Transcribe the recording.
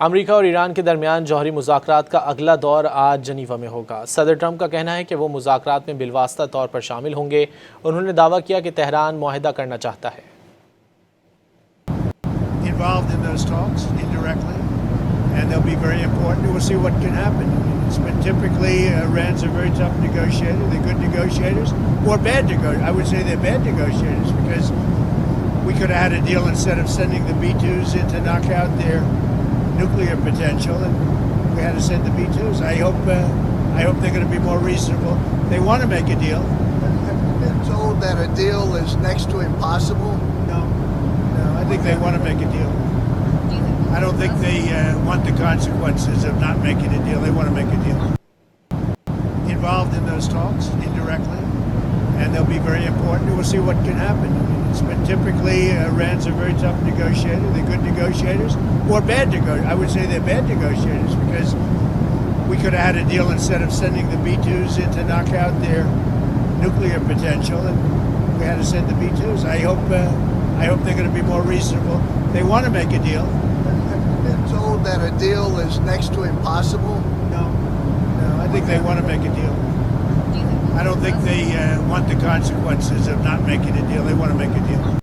America और Iran के दरमियान जौहरी मुज़ाकरात का अगला दौर आज जनीवा में होगा। सदर ट्रंप का कहना है कि वो मुज़ाकरात में बिलवास्ता तौर पर शामिल होंगे। उन्होंने दावा किया कि तेहरान मुआहिदा करना चाहता है। Involved in those talks indirectly, and they'll be very important. We'll see what can happen. It's been typically Iran's a very tough negotiator. They're good negotiators, or bad negotiators. I would say they're bad negotiators because we could have had a deal instead of sending the B-2s in to knock out their nuclear potential, and we had to send the B-2s. I hope they're going to be more reasonable. They want to make a deal. Have you been told that a deal is next to impossible? No, I think they want to make a deal. I don't think they want the consequences of not making a deal. They want to make a deal. Involved in those talks indirectly, and they'll be very important. We'll see what can happen. It's been typically Iran's a very tough negotiator. They're good negotiators, or bad negotiators. I would say they're bad negotiators because we could have had a deal instead of sending the B-2s in to knock out their nuclear potential, and we had to send the B-2s. I hope they're going to be more reasonable. They want to make a deal. Have you been told that a deal is next to impossible? No, I think they want to make a deal. I don't think they want the consequences of not making a deal. They want to make a deal.